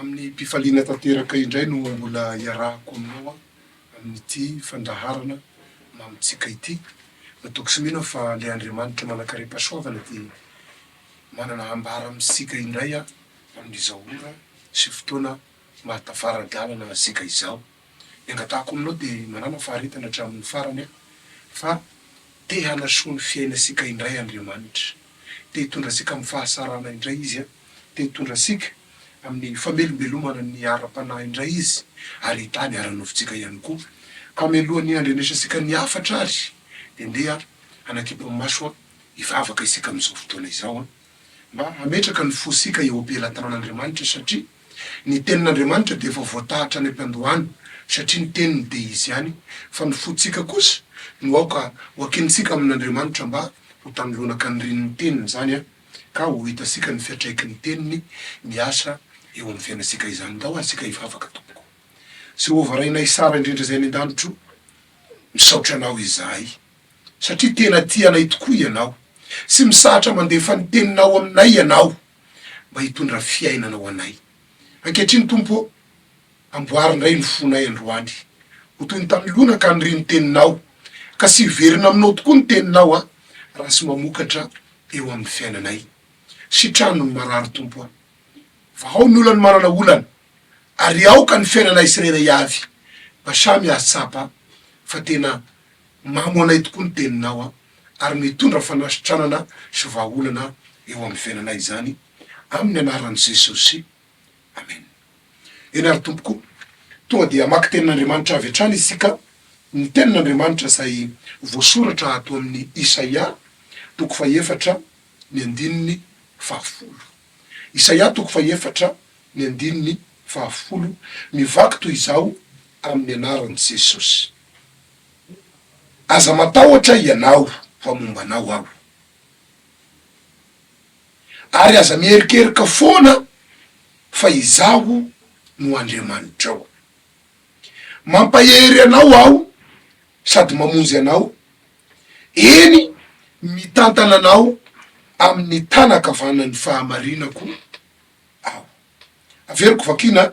Amin'ny mpifaliana tanteraka indray no mbola iarahako aminao amin'ity fandaharana mamitsika ity. Matoko sy mino fa le Andriamanitra manakare-pahasoavana dia manana ambara amintsika indray amin'izao ora sy fotoana mahatafara-dalana sika izao. Angatahako aminao dia manana faharetana hatramin'ny farany fa te hanasoa ny fiainasika indray Andriamanitra. Te hitondra sika amin'ny fahasarana indray izy te hitondra sika amin'ny famelombelomana ny ara-panahy indray izy ary hitany ara-nofontsika ihany koa. Ka mialohan'ny andrenesasika ny hafatra ary dia ndeha hanakipa maso hivavaka isika amin'izao fotoana izao mba hametraka ny fosika eo am-pelantanan'Andriamanitra satria ny tenin'Andriamanitra dia efa voatahatra any am-pandohana satria ny teniny dia izy ihany fa ny fotsika kosa no aoka hoakintsika amin'Andriamanitra mba ho tanolonaka ny rinin'ny teniny zany ka ho hitasika ny fiatraiky ny teniny miasa eo amin'ny fiainasika izany. Ndao asika hivavaka tompoko. Sy ovarainay sara indrindra zay ny an-danitro misaotra anao izahay satria tena tianay tokoa ianao sy misahatra mandefa ny teninao aminay ianao mba hitondra fiainanao anay. Ankehitriny tompo amboarindray ny fonay androany ho toy ny tamilona ka ny teninao ka sy verina aminao tokoa ny teninao raha sy mamokatra eo amin'ny fiainanay. Sitrano ny marary tompo fa ao ny olany manana olana ary aoka ny fiainanay sirairay avy mba samy ahatsapa fa tena mamo anay tokoa ny teninao ary mitondra fanasitranana sy vahaolana eo amin'ny fiainanay zany amin'ny anaran'i Jesosy. Amen. Eny ary tompoko tonga dia maka tenin'Andriamanitra avy hatrany isika ny tenin'Andriamanitra izay voasoratra ato amin'ny Isaia toko faha-efatra ny andininy fahafolo. Isaia toko faha-efatra ny andininy fahafolo mivaky toy izao amin'ny anaran'i Jesosy. Aza matahotra ianao fa mombanao aho ary aza miherikerika foana fa izaho no Andriamanitrao. Mampahery anao aho sady mamonjy anao, eny mitantana anao amin'ny tanakavanan'ny fahamarinako aho. Averiko vakina,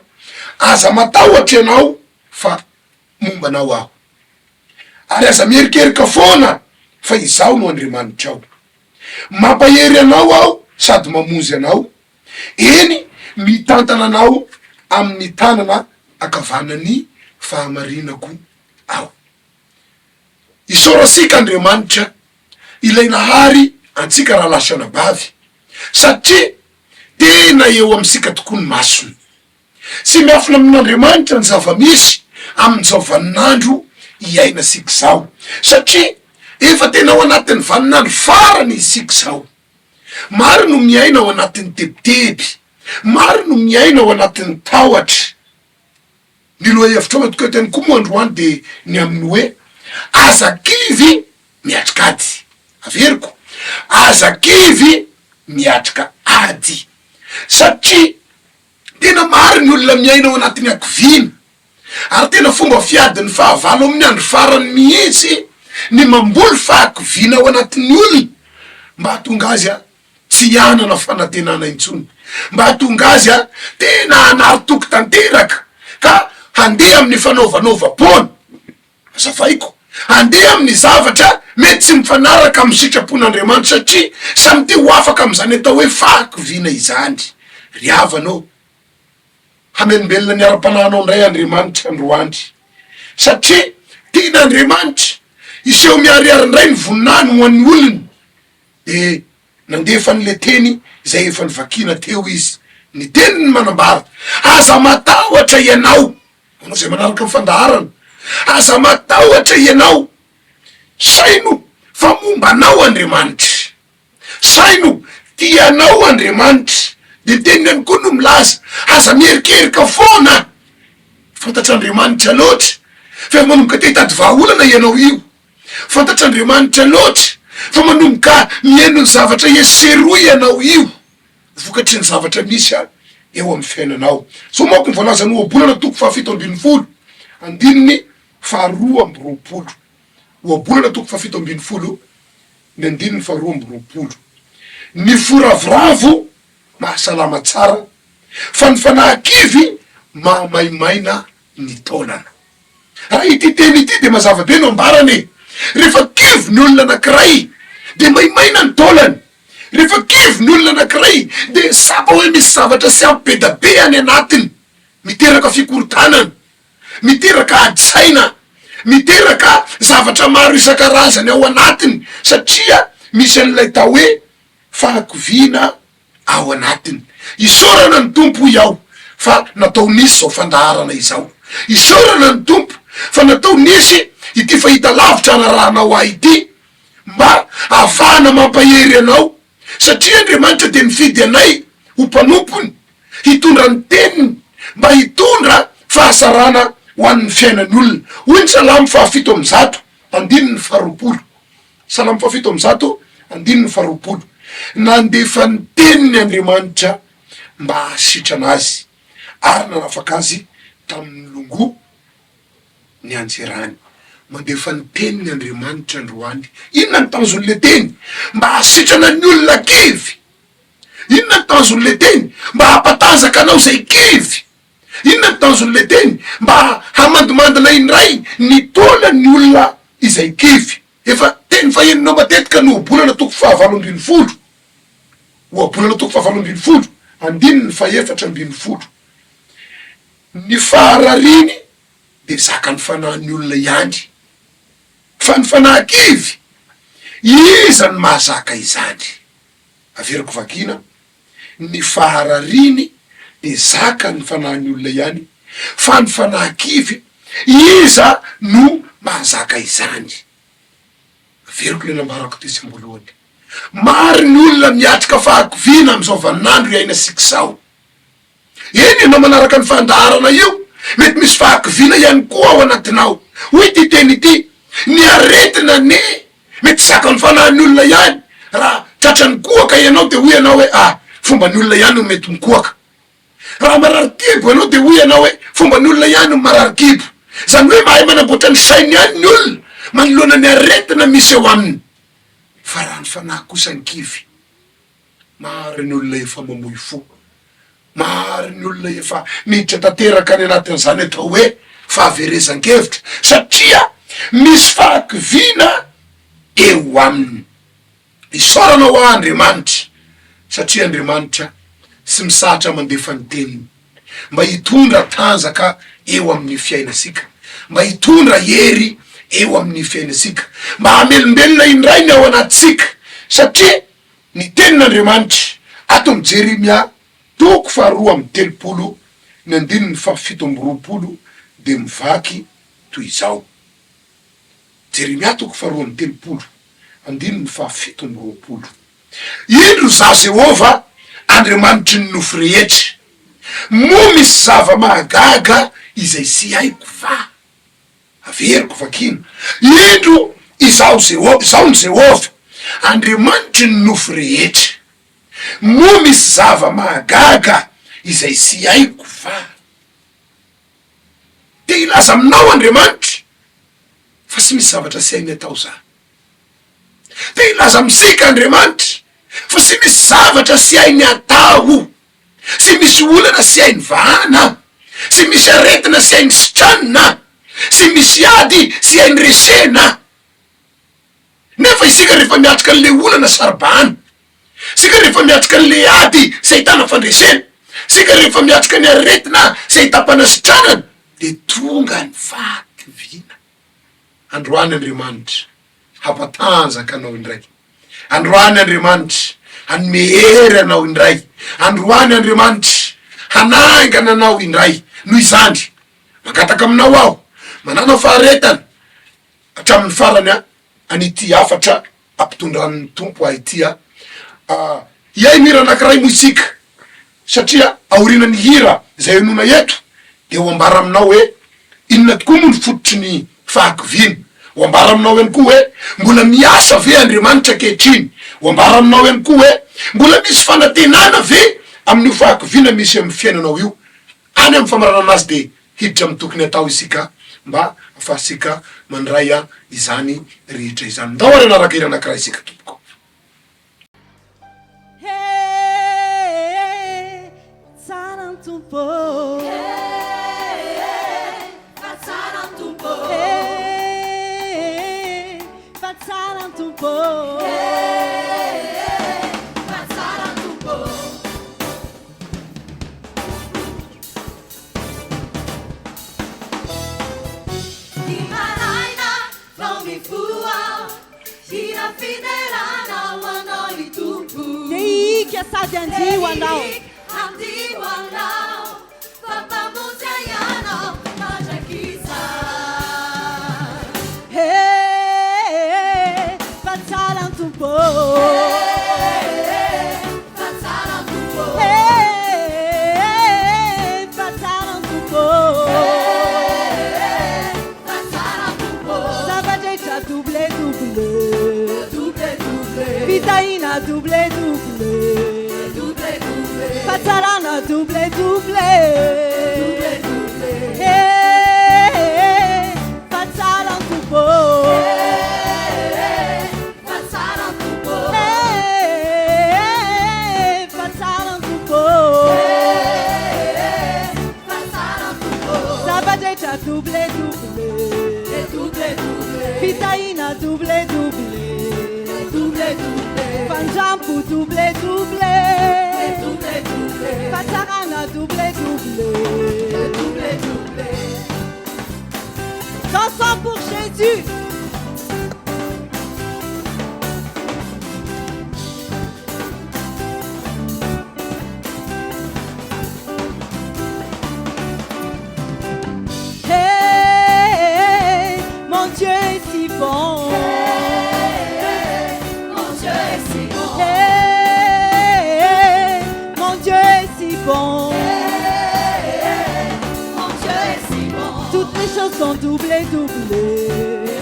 aza matahotra ianao fa mombanao aho ary aza miherikerika foana fa izaho no Andriamanitrao. Mampahery anao aho sady mamonjy anao, eny mitantana anao amin'ny tanana akavanan'ny fahamarinako aho. Isaorasika Andriamanitra ilaina hary antsika raha lasana bavy satria tena eo amintsika tokoa ny masony. Sy miafina amin'Andriamanitra ny zava-misy amin'izao vaninandro iaina sika zao satria efa tena ao anatin'ny vaninandro farany isika zao. Maro no miaina ao anatin'ny tebiteby, maro no miaina ao anatin'ny tahotra. Ny loha-hevitra tokoa teny koa moa androany dia ny amin'ny hoe azakivy miatrika ady. Averiko, azakivy miatrika ady satria tena maro ny olona miaina ao anatin'ny akoviana ary tena fomba fiadin'ny fahavalo amin'ny andro farany mihitsy ny mamboly fahakoviana ao anatin'ny olona mba hatonga azy tsy hianana fanantenana intsony, mba hatonga azy tena hanary-toko tanteraka ka handeha amin'ny fanaovanaovam-poana. Azavaiko, handeha amin'ny zavatra mety tsy mifanaraka amin'ny sitrapon'Andriamanitra satria samy tia ho afaka amin'izany atao hoe fahakoviana izany. Ry havanao, hamelombelona ny ara-panahinao indray Andriamanitra androandry satria tian'Andriamanitra iseho miariary indray ny voninahiny ho an'ny olony. Dia nandefa n'le teny izay efa nivakina teo izy, ny teniny manambara aza matahotra ianao, manao zay manaraka amin'ny fandaharana, aza matahotra ianao, saino fa mombanao Andriamanitra, saino tianao Andriamanitra. Dia teniny any koa no milaza aza miherikerika foana, fantatr'Andriamanitra loatra fa manomboka te hitady vahaolana ianao io, fantatr'Andriamanitra loatra fa manomboka mihaino ny zavatra eseroa ianao io vokatry ny zavatra misy eo amin'ny fiainanao. So manko ny voalaza ny ohabolana toko fahafito ambin'ny folo andininy faharoa amby roapolo. Ohabolana toko fahafito ambin'ny folo ny andininy faharoa amby roapolo. Ny foravoravo mahasalama tsara fa ny fanahy-kivy mahamaimaina ny taonana. Raha ity teny ity de mazava be no ambarany rehefa kivy ny olona anankiray de maimaina ny taolany, rehefa kivy ny olona anankiray de sapa hoe misy zavatra sy ampy be da be any anatiny, miteraka fikorotanana, miteraka adi-saina, miteraka zavatra maro isan-karazany ao anatiny, satria misy an'ilay tao hoe fahakoviana ao anatiny. Isorana ny tompo iaho fa natao nisy zao fandaharana izao, isorana ny tompo fa natao nisy ity fahita lavitra anaranao ahy ity mba ahafahana mampahery anao, satria Andriamanitra de mifidy anay ho mpanompony hitondra ny teniny mba hitondra fahasarana ho an'ny fiainany olona. Hoy ny Salamo 7:120, Salamo 7:120, nandefa ny teniny Andriamanitra mba hahasitra anazy ary nanafaka azy tamin'ny longo ny anjerany. Mandefa ny teniny Andriamanitra androany. Inona ny tanjon'le teny? Mba hasitrana ny olona kivy. Inona ny tanjon'le teny? Mba hampatanjaka anao zay kivy. Inona ny tanjon'le teny? Mba hamandimandina indray ny taonany olona izay kivy. Efa teny faheninao matetika no bolana toko 7:20, bolana toko 7:20, 14:10. Ny faharariny de zaka ny fanahin'ny olona ihany, fa ny fanahy-kivy iza ny mahazaka izany. Averiko vakina, ny faharariny de zaka ny fanahin'ny olona ihany, fa ny fanahy-kivy iza no mahazaka izany. Averiko le nambarako ty simbolohany. Maro ny olona miatrika fahakoviana am'izao vaninandro iainasika zao. Eny ianao manaraka ny fandaharana io, mety misy fahakoviana ihany koa ao anatinao. Hoy ty teny ity, ny aretina ne mety zaka ny fanahin'ny olona ihany. Raha tratrany kohaka ianao de hoy ianao hoe fomba ny olona ihany no mety mikohaka. Raha marary kibo ianao de hoy ianao hoe fomba ny olona ihany no marary kibo. Zany hoe mahay manamboatra ny sainy ihany ny olona manoloana ny aretina misy eo aminy. Fa raha ny fanahy kosa ny kivy, maro ny olona efa mamoy fo, maro ny olona efa miditra tanteraka ny anatin'izany atao hoe fahaverezan-kevitra, satria misy fahakoviana eo aminy. Isorana ho Andriamanitra, satria Andriamanitra sy misahatra mandefa ny teniny mba hitondra tanjaka eo amin'ny fiainasika, mba hitondra hery eo amin'ny fiainasika, mba hamelombelona indray ny ao anatsika, satria ny tenin'Andriamanitra ato amin'ny Jeremia 2:30 de mivaky toy izao. Jeremia 2:30, indro za Jehova Andriamanitry ny nofo rehetra, mo misy zava mahagaga izay sy haiko va. Averiko vakina, indro izao ny Jehova Andriamanitry ny nofo rehetra, mo misy zava mahagaga izay sy haiko va. Te ilaza aminao Andriamanitra fa sy misy zavatra sy hainy atao za. Te ilaza amintsika Andriamanitra fa sy misy zavatra sy hainy atao, sy misy olana sy hainy vahana, sy misy aretina sy hainy sitranina, sy misy ady sy hainy resena. Nefa isika rehefa miatrika an'le olana saribahana, sika rehefa miatrika an'le ady sy ahitana fandresena, sika rehefa miatrika ny aretina sy ahitapana sitranana, de tonga ny fahakoviana. Androany Andriamanitra hampatanjaka anao indray, androany Andriamanitra hanome hery anao indray, androany Andriamanitra hanaingana anao indray. Noho izany mangataka aminao aho, manana faharetana hatramin'ny farany an'ity afatra ampitondran'ny tompo ahy ity iay mira anankiray moa isika, satria aorinan'ny hira zay enona eto de ho ambara aminao hoe inona tokoa moa ny fototry ny fahakoviana. Ho ambara aminao ihany koa hoe mbola miasa ve Andriamanitra kehitriny. Ho ambara aminao ihany koa hoe mbola misy fanantenana ve amin'ny fahakoviana misy amin'ny fiainanao io. Any amin'ny famarana anazy de hiditra amin'ny tokony atao isika mba afahasika mandray izany rehetra izany. Ndao ary anaraka ira anankiray isika tompoko. Tsara tumpo Fatsara tumpo Fatsara tumpo Fatsara tumpo Imaraina vão me voar Gira fiderana wanoi tumpo Nei que essa dandi wanao Andi wanao Papa musayano Majakisa Fatsara tumpo Fatsara tumpo Fatsara tumpo Fatsara tumpo Sabadeja double double Double double Vitaina double double Double double Fatsarana double double Fatsara tumpo Fatsara tumpo Fatsara tumpo Fatsara tumpo Sabadeja double double Double double Vitaina double double Double double Fanjampu double double Double double Fatsarana double double Double double Dansons pour Jésus. Hey, mon Dieu est si bon. Mon Dieu est si bon Hey, mon Dieu est si bon. Mon Dieu est si bon Toutes les choses sont doublées, doublées.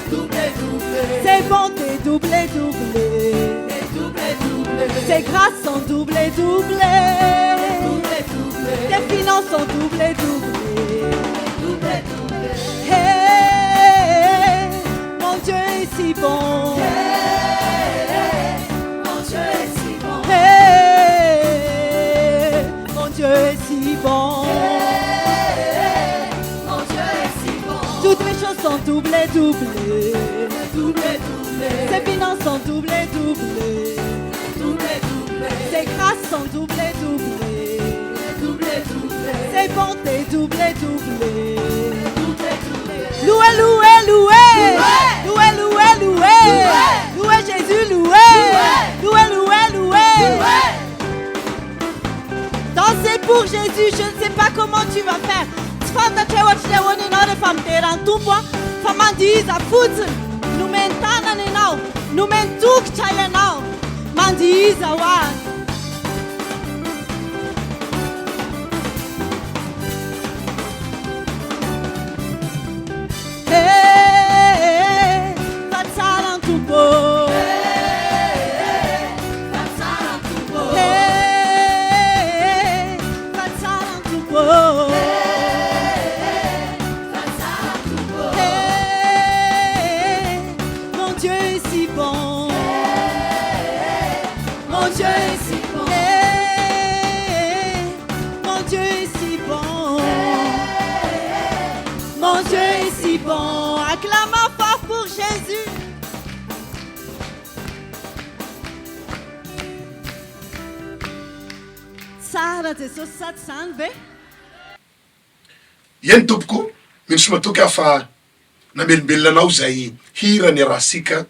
Double double Ses bontés doublées, doublées. Double double Ses grâces sont doublées, doublées. Double double Tes finances sont doublées, doublées. Double double Hey, mon Dieu est si bon. Mon Dieu est si bon Hey, mon Dieu est si bon. Mon Dieu est si bon Toutes les choses sont doublées, doublées. Double double Ses finances sont doublées, doublées. Double double Ses grâces sont doublées, doublées. Double double Ses bontés doublées, doublées. Double double Louez, louez, louez. Louez. Louez, louez, louez. Louez Jésus, louez. Louez, louez, louez. Dansez pour Jésus, je ne sais pas comment tu vas faire. Femme de Théo, tu es une autre femme, tu es en tout point. Femme dit, à foutre. Nous mentons, nous mentons, tu es là. Mandi, Zawa. Hey, Fatsara tumpo. Fatsara tumpo Hey, Fatsara tumpo. Fatsara tumpo Hey, mon Dieu est si bon. Mon Dieu est si bon Hey, mon Dieu est si bon. Mon Dieu est si bon. Acclamons fort pour Jésus. Sara te so sat sanbe. Yen tompoko misy matoka fa namelombelona anao zay hira ny rahasika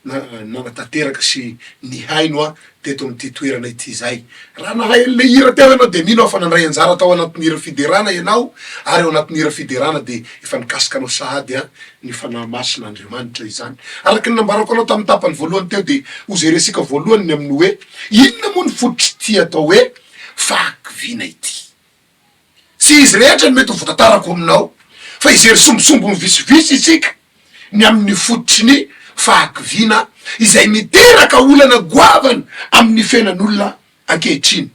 nanatanteraka sy nihaino teto amin'ity toerana ity zay. Raha nahay le hira teo ianao de mino aho fa nandray anjara tao anatin'ny hira fiderana ianao ary ao anatin'ny hira fiderana de efa nikasika anao sahady ny fanahy mason'Andriamanitra izany. Araky ny nambarako anao tamin'ny tapany voalohany teo de hozeresika voalohany ny amin'ny hoe inona moa ny fototry ty atao hoe fahakiviana ity. Sy izy rehetra ny mety ho votatarako aminao fa izy ery sombosombony visivisy isika ny amin'ny fototry ny fahakiviana izay miteraka olana goavana amin'ny fiainan'olona ankehitriny.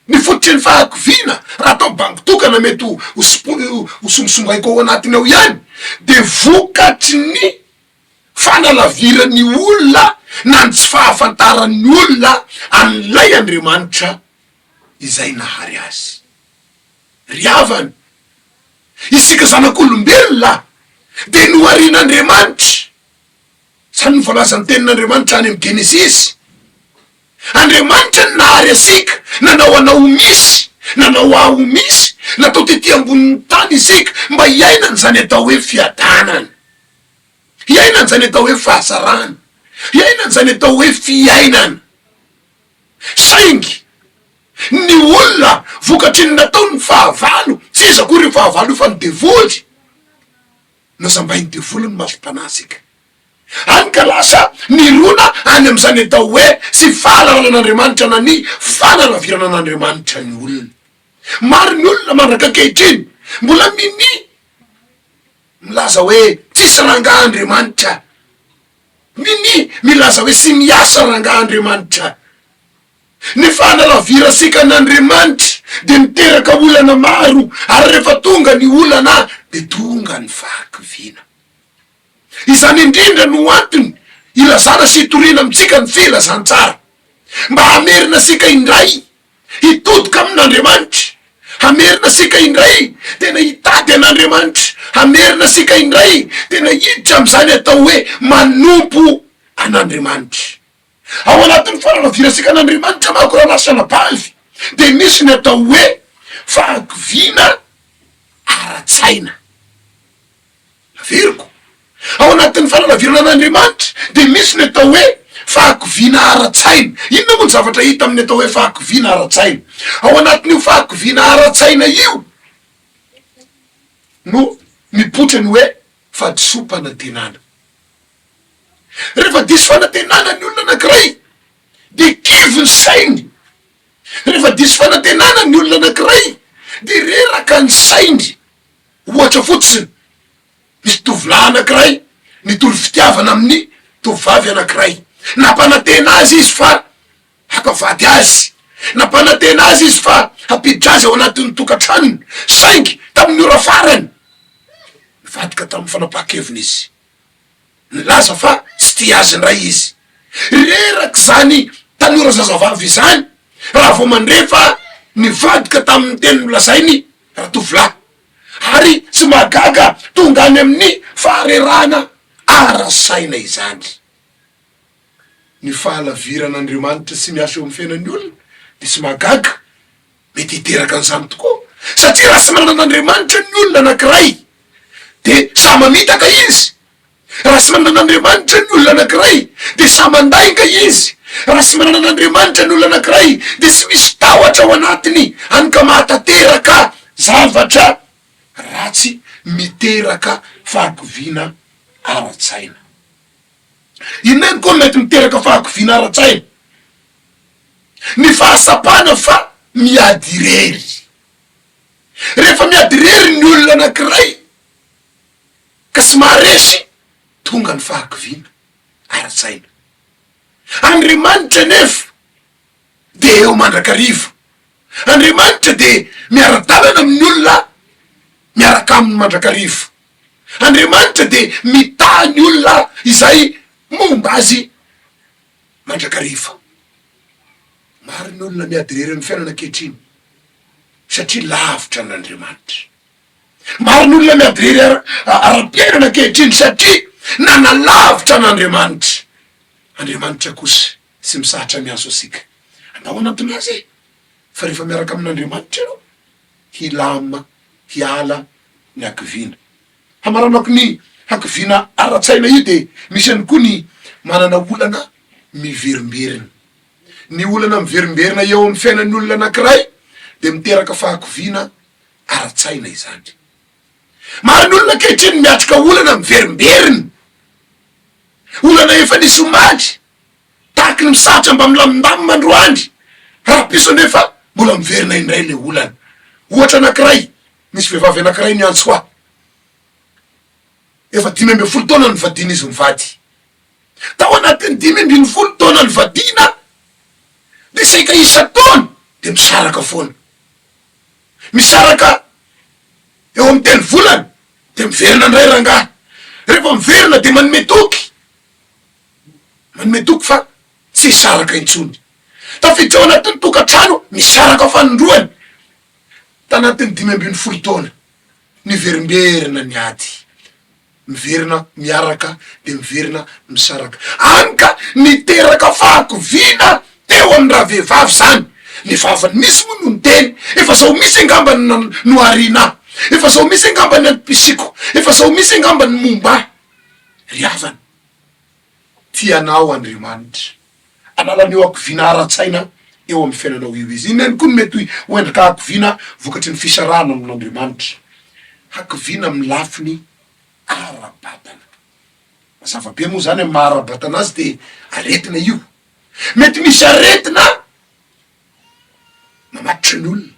Ny fototry ny fahakiviana raha atao bango tokana mety ho sombosombaiko ao anatiny ao ihany de vokatry ny fanalaviran'ny olona na ny tsy fahafantaran'ny olona an'ilay Andriamanitra izay nahary azy. riavana isika zanak'olombelona de noarin'Andriamanitra zany nyvoalazany tenin'Andriamanitra any amy Genesisy. Andriamanitra ny nahary asika nanao anao misy nanao aho misy natao tety ambonin'ny tany isika mba hiainany zany atao hoe fiadanana, hiainany zany atao hoe fahasarana, hiainany zany atao hoe fiainana. Saingy ny olona vokatry ny nataony fahavalo tsy iza kory fahavalo fa ny devoly nasambahiny devoly ny masom-panasika any ka lasa nirona any am'izany atao hoe sy fahalalan'Andriamanitra na ny fanalavirana an'Andriamanitra ny olona. Maro ny olona mandraka ankehitriny mbola milaza hoe tsisy ranga Andriamanitra, milaza hoe sy miasa ranga Andriamanitra. Ny fanalavirasika an'Andriamanitra de miteraka olana maro ary rehefa tonga ny olana de tonga ny fahakiviana. Izany indrindra no antony ilazana sy hitoriana amitsika ny filazantsara mba hamerina sika indray hitodika amin'Andriamanitra, hamerina sika indray tena hitady an'Andriamanitra, hamerina sika indray tena hiditra am'izany atao hoe manompo an'Andriamanitra. Ao anatin'ny fanalavirasika an'Andriamanitra manko raha lasana bavy de misy ny atao hoe fahakiviana ara-tsaina. Laveriko ao anatin'ny fanalavirana an'Andriamanitra de misy ny atao hoe fahakiviana ara-tsaina. Inona moa ny zavatra hita amin'ny atao hoe fahakiviana ara-tsaina? Ao anatin'io fahakiviana ara-tsaina io no mipotrany hoe fadiso fanantenana. Rehefa diso fanantenana ny olona anankiray de kivy ny sainy, rehefa diso fanantenana ny olona anankiray de reraka ny sainy. Ohatra fotsiny misy tovolahy anankiray nitory fitiavana amin'ny tovovavy anankiray, nampanantena azy izy fa hakavady azy, nampanantena azy izy fa hapiditra azy ao anatin'ny tokantranony, saingy tamin'ny ora farany nivadika tamin'ny fanapaha-keviny izy, nilaza fa tsy tia azy ndray izy. Reraky zany tanora zazavavy zany raha vao mandrefa nivadika tamin'ny teny nolazainy ratovolahy ary tsy magaga tonga any amin'ny faharerana ara-saina izany. Ny fahalaviran'Andriamanitra sy miasa eo amin'ny fiainan'ny olona de tsy magaga mety hiteraka an'izany tokoa satria raha tsy manana an'Andriamanitra ny olona anankiray de sa mamitaka izy. Raha tsy manana an'Andriamanitra ny olona anankiray de sa mandainga izy. Raha tsy manana an'Andriamanitra ny olona anankiray de tsy misy tahotra ao anatiny any ka mahatateraka zavatra ratsy, miteraka fahakiviana ara-tsaina. Inona koa mety miteraka fahakiviana ara-tsaina? Ny fahasapana fa miady irery. Rehefa miady irery ny olona anankiray ka tsy maharesy, tonga ny fahakiviana ara-tsaina. Andriamanitra nefa de eo mandrakariva, Andriamanitra de miara-dalana amin'ny olona miaraka amin'ny mandrakariva, Andriamanitra de mitaha ny olona izay momba azy mandrakariva. Maro ny olona miady irery amin'ny fiainana ankehitriny satria lavitra an'Andriamanitra. Maro ny olona miady irery ara-piainana ankehitriny satria nanalavitra an'Andriamanitra. Andriamanitra kosa sy misahatra miazo asika. Andao anatinazy fa rehefa miaraka amin'Andriamanitra ianao hilama, hiala ny hakiviana. Hamaranako ny hakiviana ara-tsaina io de misy any koa ny manana olana miverimberina. Ny olana miverimberina eo amin'ny fiainan'ny olona anankiray de miteraka fahakiviana ara-tsaina izany. Maro ny olona ankehitriny miatrika olana miverimberina, olana efa nisy omaly tahaky ny misatra mba milamindamy mandroandry, raha-piso nefa mbola miverina indray le olana. Ohatra anankiray, misy vehivavy anankiray niantso aho, efa 5 taona ny vadina izy mivady. Tao anatin'ny 5 taona ny vadina de saika isa-taona de misaraka foana, misaraka eo amin'ny 3 volana de miverina indray rangahy. Rehefa miverina de manome toky fa tsy hisaraka intsony. Tafiditra ao anatin'ny tokantrano misaraka fanindroany. Tanatiny 5 taona niverimberina ny ady, miverina miaraka de miverina misaraka. Anka niteraka fahakovina teo amin'ny raha vehivavy zany. Ny vavany misy moa no niteny, efa zao misy angambany no arina, efa zao misy angambany antom-pisiko, efa zao misy angambany momba. Ry havana, tianao Andriamanitra, analan'eo akovina ara-tsaina eo amin'ny fiainanao io izy. Ineny koa mety ho endrika akovina vokatry ny fisarahana amin'Andriamanitra. Hakovina amin'ny lafiny ara-batana. Mazava-be moa zany amin'ny maha-ara-batana azy de aretina io. Mety misy aretina mamatitra ny olona,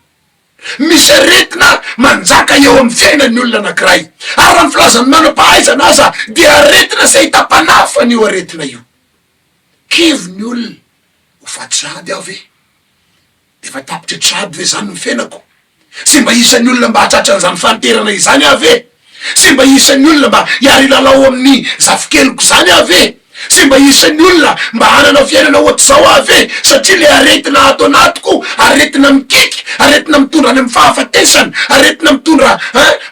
misy aretina manjaka eo amin'ny fiainan'ny olona anankiray. Ary ny filazany manam-pahaizana aza dia aretina zay tapanafany io aretina io. Kivy ny olona ho fatrady aho ve? De fa tapitra trady ve zany ny fiainako? Sy mba isan'ny olona mba hatratra an'izany fanterana izany aho ve? Sy mba isan'ny olona mba hiary lalao amin'ny zafikeliko zany aho ve? Sy mba isan'ny olona mba hanana fiainana ohatr'izao aho ve? Satria le aretina ato anatiko, aretina mikiky, aretina mitondra any amin'ny fahafatesana, aretina mitondra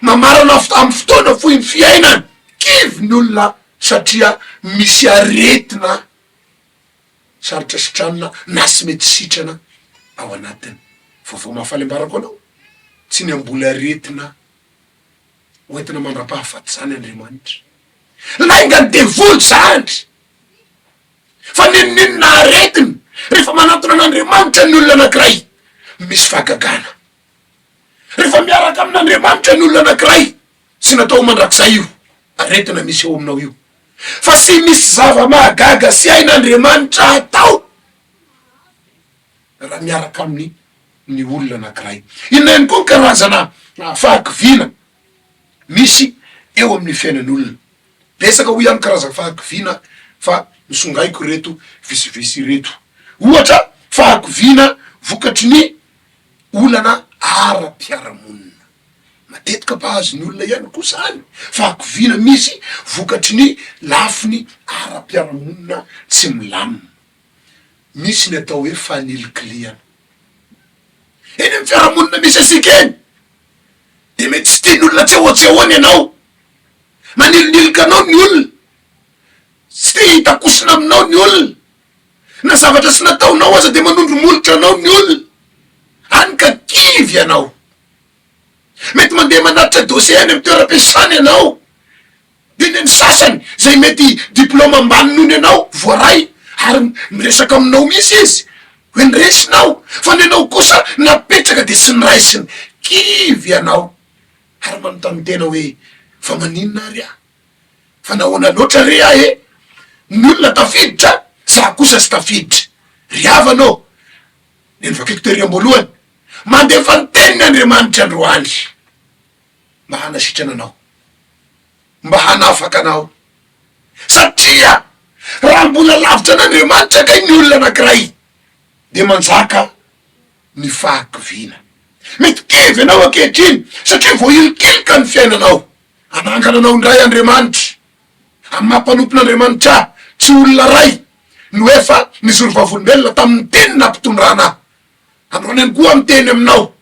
mamarana amin'ny fotoana fohy ny fiainana. Kivy ny olona satria misy aretina sarotra sitranina na sy mety sitrana ao anatiny. Vaovao mahafaly ambarako anao, tsy ny ambola aretina hoentina mandra-pahafaty zany Andriamanitra. Laingany devoly zany, fa ninonina aretina rehefa manatona an'Andriamanitra ny olona anankiray, misy fahagagana. Rehefa miaraka amin'Andriamanitra ny olona anankiray, sy natao mandrakizay io, aretina misy eo aminao io. Fa sy misy zava-mahagaga sy ain'Andriamanitra atao raha miaraka amin'ny ny olona anankiray. Ineny koa karazana fahakovina misy eo amin'ny fiainan'olona. Besaka ho ihany karazana fahakovina fa misongaiko reto visivisy reto. Ohatra fahakovina vokatry ny olana ara-piaramonina. Matetika mpahazo ny olona ihany koa zany. Fahakovina misy vokatry ny lafiny ara-piaramonina tsy milamina. Misy ny atao hoe fanilikiliana. Eny amin'ny fiaramonina misy asika eny, de mety tsy tian'olona tsehoatsehoany ianao, manililika anao ny olona, tsy te hitakosina aminao ny olona, na zavatra sy nataonao aza de manondro molotra anao ny olona. Any ka kivy ianao. Mety mandeha manatitra dossier any amin'ny toeram-piasana ianao, de ny sasany zay mety diplôma ambany noho ianao voaray, ary miresaka aminao misy izy hoe nresinao, fa ny anao kosa napetraka de sy niraisiny. Kivy ianao. Ary manontany tena hoe fa maninona ary aho? Fa nahoana loatra re aho e? Ny olona tafiditra, za kosa sy tafiditra. Ry havanao, ny vakiko tery am-boalohany, mandefa ny tenin'Andriamanitra androany mba hanasitrana anao, mba hanafaka anao. Satria raha mbola lavitra an'Andriamanitra kay ny olona anankiray, de manjaka ny fahakovina. Mety kivy anao ankehitriny satria vo ilikilika ny fiainanao. Anangana anao ndray Andriamanitra, amin'ny mampanompon'Andriamanitra tsy olona ray no efa nizoro vavolombelona tamin'ny teny nampitondrana. Androany any koa miteny aminao,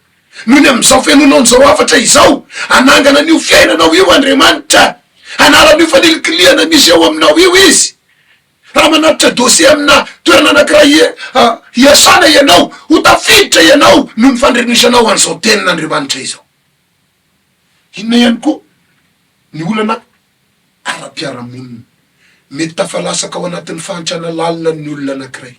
noho ny am'izao fiainonao n'izao afatra izao, anangana an'io fiainanao io Andriamanitra, analan'io fanilikiliana misy eo aminao io izy. Raha manatitra dossier amina toerana anankiray hiasana ianao, ho tafiditra ianao no ny fandrenisanao an'izao tenin'Andriamanitra izao. Inona ihany koa ny olana ara-piaramonina, mety tafalasaka ao anatin'ny fahantrana lalina ny olona anankiray.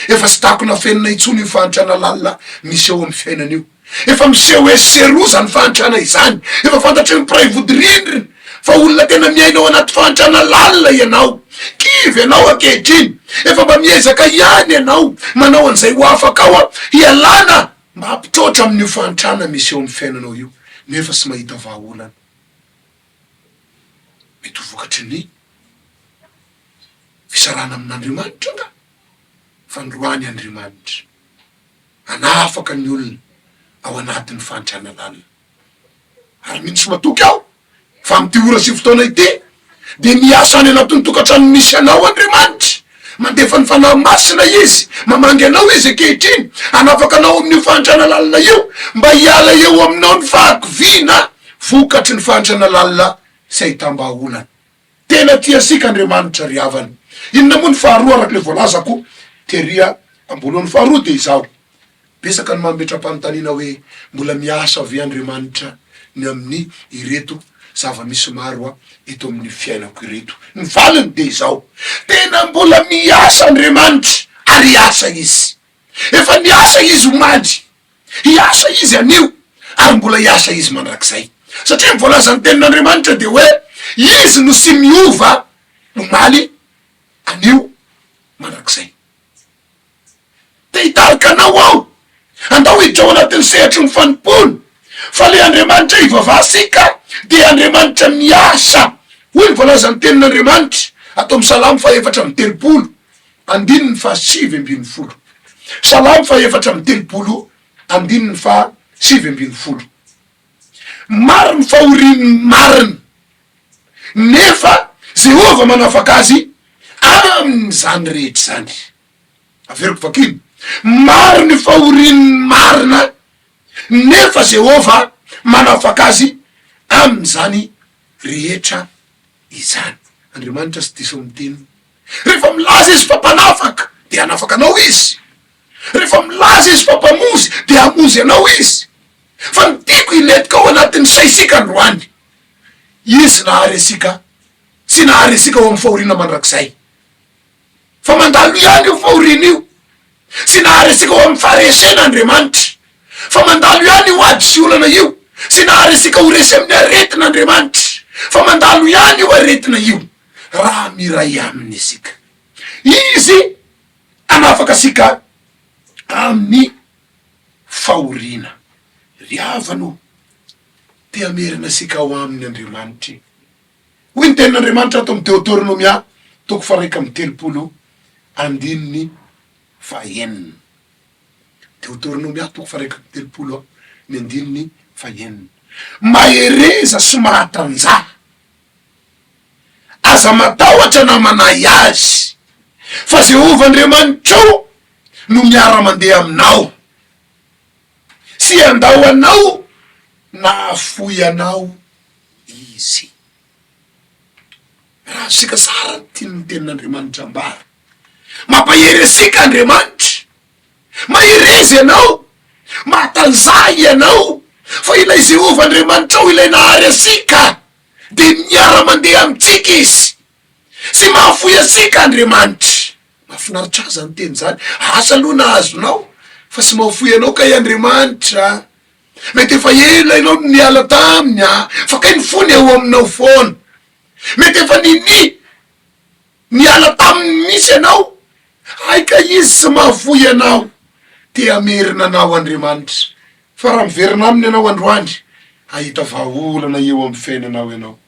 Efa sy takona fenina intsony io fahantrana lalina misy eo amin'ny fiainana io. Efa miseho hoe seroza ny fahantrana izany. Efa fantatry ny mpiray vodi-rindrina fa olona tena miainao anaty fahantrana lalina ianao. Kivy ianao ankehitriny, efa mba miezaka ihany ianao manao an'izay ho afaka ao hialana mba hampitrotra amin'io fahantrana misy eo amin'ny fiainanao io, nefa sy mahita vahaolana. Mety ho vokatry ny fisarana amin'Andriamanitra nga, fandroany Andriamanitra anafaka ny olona ao anatin'ny fahantrana lalina. Ary mintsy matoky aho fa amty ora sy fotoana ity de miasa any anatin'ny tokantrano misy anao Andriamanitra, mandefa ny fanahy masina izy, mamangy anao izy ankehitriny, anafaka anao amin'ny fantrana lalina io, mba hiala eo aminao ny fahakovina vokatry ny fantrana lalina sy ahitam-baholana. Tena tiasika Andriamanitra ry havana. Inona moa ny faharoa araka le voalazako teria ambolohany faharoa de izao. Besaka ny mametra-panontaniana hoe mbola miasa avy Andriamanitra ny amin'ny ireto zava-misy maro eto amin'ny fiainako ireto. Ny valiny de izao. Tena mbola miasa Andriamanitra ary asa izy. Efa niasa izy omady. Hiasa izy anio ary mbola hiasa izy mandrakizay. Satria mivoalazan'ny tenin'Andriamanitra de hoe izy no sy miova omaly anio mandrakizay. Te hitarika anao ao. Andao hiditra ao anatin'ny sehatry ny fanompony. Fa le Andriamanitra ivavasika dia Andriamanitra miasa. Hoy ny voalazan'ny tenin'Andriamanitra ato amin'ny Salamo 4:30, andininy fa 7:20. Salamo 4:30, andininy fa 7:20. Mariny fahorian'ny mariny, nefa Jehova manafaka azy amin'izany rehetra zany. Averiko vakiny. Mariny fahorian'ny marina, nefa Jehova manafaka azy amin'izany rehetra izany. Andriamanitra sy diso amin'ny teny. Rehefa milaza izy fa mpanafaka de anafaka anao izy. Rehefa milaza izy fa mpamozy de amozy anao izy. Fa ny tiako iletika ao anatin'ny saisika androany. Izy nahary asika sy nahary asika ao amin'ny fahoriana mandrakizay. Fa mandalo ihany io fahoriana io. Sy nahary asika ao amin'ny faharesena Andriamanitra. Fa mandalo ihany io ady sy olana io. Sy nahary asika ho resy amin'ny aretin'Andriamanitra. Fa mandalo ihany io aretina io. Raha miray aminy asika. Izy anafaka asika amin'ny fahoriana. Ry havano, te amerina asika ao amin'ny Andriamanitra. Hoy ny tenin'Andriamanitra ato amin'ny Deuteronomia 1:30, andininy 9. Deuteronomia 1:30, ny andininy 9. Mahereza sy mahatanja, aza matahotra na manahy azy, fa Jehova Andriamanitra no miara mandeha aminao, sy andao anao na afoy anao izy. Raha sika sara tiany tenin'Andriamanitra ambara. Mampahery asika Andriamanitra, mahereza ianao, mahatanjay ianao, fa ilay Jehova Andriamanitra ilay nahary asika de miara mandeha amintsika izy, sy mahafoy asika Andriamanitra. Mahafinaritra azy ny teny zany. Asa aloha nahazonao fa sy mahafoy anao ka i Andriamanitra. Mety efa ela ianao niala taminy, fa kay ny fony eo aminao foana. Mety efa niala taminy misy ianao, ay ka izy sy mahafoy anao. Te amerina anao Andriamanitra. Fa raha miverina aminy ianao androany, ahita vahaolana eo amin'ny fiainanao ianao.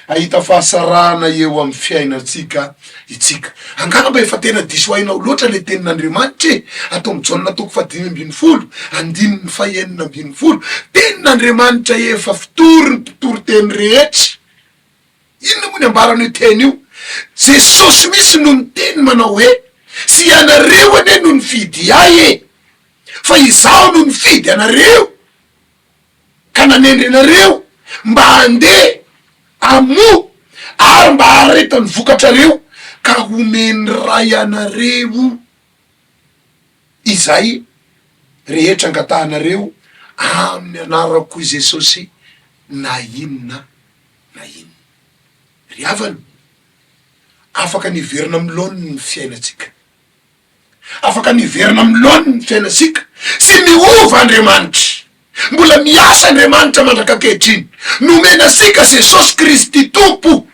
Ahita fahasarana eo amin'ny fiainatsika itsika. Angamba efa tena diso hainao loatra le tenin'Andriamanitra ato amin'ny Jaona 5:20, andininy 9:20. Tenin'Andriamanitra efa fitory ny mpitory teny rehetra. Inona moa ny ambaran'io teny io? Jesosy misy no ny teny manao hoe sy ianareo ane no nifidy ahy fa izaho no nifidy anareo ka nanendry anareo mba handeha amo ary mba haretany vokatrareo ka homeny ray anareo izay rehetra angatahanareo amin'ny anarako Jesosy na inona na inona. Ry havana, afaka niverina amin'ny laoniny ny fiainatsika, afaka niverina amin'ny laoniny ny fiainatsika, sy miova Andriamanitra. Mbola miasa Andriamanitra mandrak'ankehitriny, nomena asika Jesosy Kristy Tompo,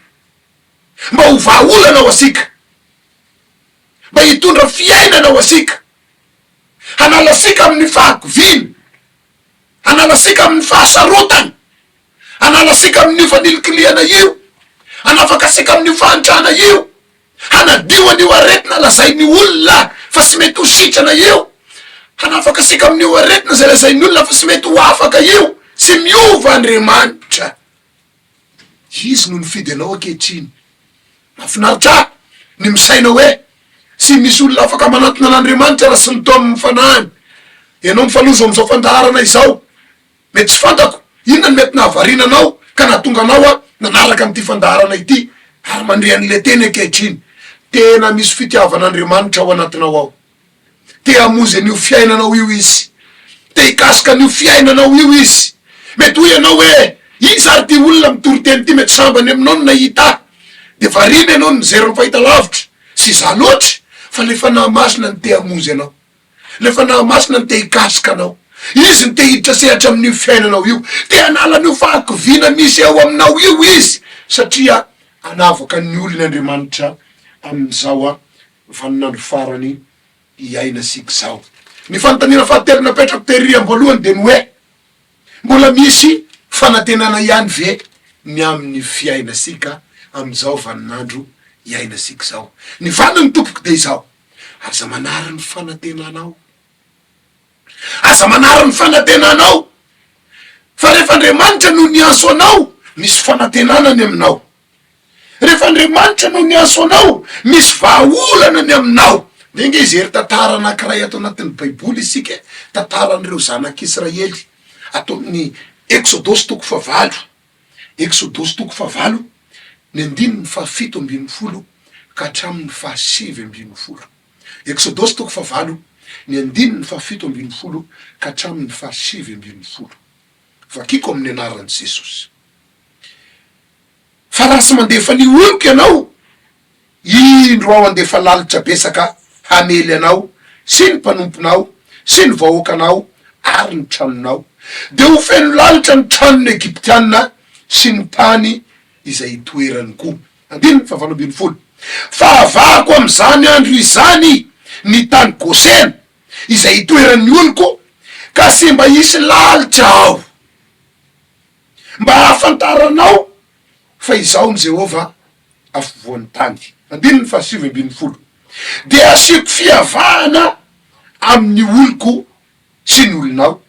mba ho vahaolana ao asika, mba hitondra fiainana ao asika, hanala asika amin'ny fahakovina, hanala asika amin'ny fahasarotana, hanala asika amin'ny fanilikiliana io, hanafaka asika amin'ny fahantrana io, hanadio an'io aretina lazain'ny olona fa sy mety ho sitrana io, hanafaka asika amin'io aretina zay lazain'ny olona fa sy mety ho afaka io, sy miova Andriamanitra. Izy no nifidy anao ankehitriny. Mahafinaritra ny misaina hoe Tsy misy olona afaka manatona an'Andriamanitra raha sy nitao amin'ny fanahany. Ianao mifanozo am'izao fandaharana izao. Mety tsy fantako, inona no mety nahavarinanao ka nahatonga anao nanaraka am'ty fandaharana ity ary mandre an'le teny ankehitriny. Tena misy fitiavan'Andriamanitra ao anatinao ao. Te hamonjy an'io fiainanao io izy. Te hikasika an'io fiainanao io izy. Mety ho ianao hoe iza ary ty olona mitory teny ty mety sambany aminao no nahita. De varina ianao no mijery ny fahita lavitra. Sy za loatra fa le fanahy masina ny te hamonjy anao. Le fanahy masina ny te hikasika anao. Izy ny te hiditra sehatra amin'io fiainanao io. Te hanala an'io fahakiviana misy ao aminao io izy. Satria anavaka ny olon'Andriamanitra amin'izao vaninandro farany iainasika zao. Ny fanontaniana fahatelo napetrako tery am-boalohany de ny hoe mbola misy fanantenana ihany ve ny amin'ny fiainasika am'izao vaninandro iainasika zao. Ny vaniny tompoky de izao. Aza manary ny fanantenanao. Aza manary ny fanantenanao. Fa rehefa Andriamanitra no nianso anao, misy fanantenana ny aminao. Rehefa Andriamanitra no nianso anao, misy vahaolana ny aminao. Dinga izy ery tantara anankiray ato anatin'ny Baiboly isika, tantaran'ireo zanak'Israely ato amin'ny Exodosy toko fahavalo. Exodosy toko fahavalo, ny 17:70 ka hatramin'ny 7:20. Exodosy toko fahavalo, ny 17:70 ka hatramin'ny 7:20. Vakiko amin'ny anaran'i Jesosy. Fa raha sy mandefa ny oloko ianao, indro ao andefa lalitra besaka hamely anao, sy ny mpanomponao, sy ny vahoakanao, ary ny tranonao. De ho feno lalitra ny tranon'ny Egyptianina sy ny tany izay itoerany koa. 17:20. Fahavahako am'izany andro izany ny tany Gosena izay itoeran'ny oloko, ka sy mba hisy lalitra ao. Mba hafantaranao fa izao ny Jehova afovoan'ny tany. 17:20. De asiako fiavahana amin'ny oloko sy ny olonao,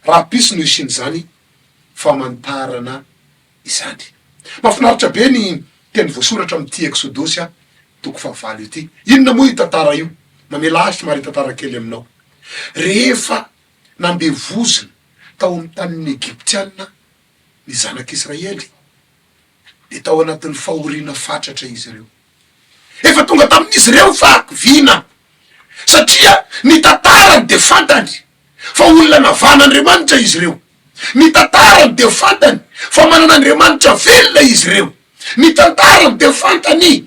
raha pisy no isin'izany famantarana izany. Mahafinaritra be ny teny voasoratra amin'ity Exodosy toko fahavalo ity. Inona moa io tantara io? Mamela azy somary tantara kely aminao. Rehefa nandevozina tao amin'ny tanin'ny Egyptianina ny zanak'Israely, de tao anatin'ny fahoriana fatratra izy ireo. Efa tonga tamin'izy ireo fahakiviana, satria ny tantarany de fantany fa olona navan'Andriamanitra izy ireo. Ny tantarany de fantany fa manan'Andriamanitra velona izy ireo. Ny tantarany de fantany,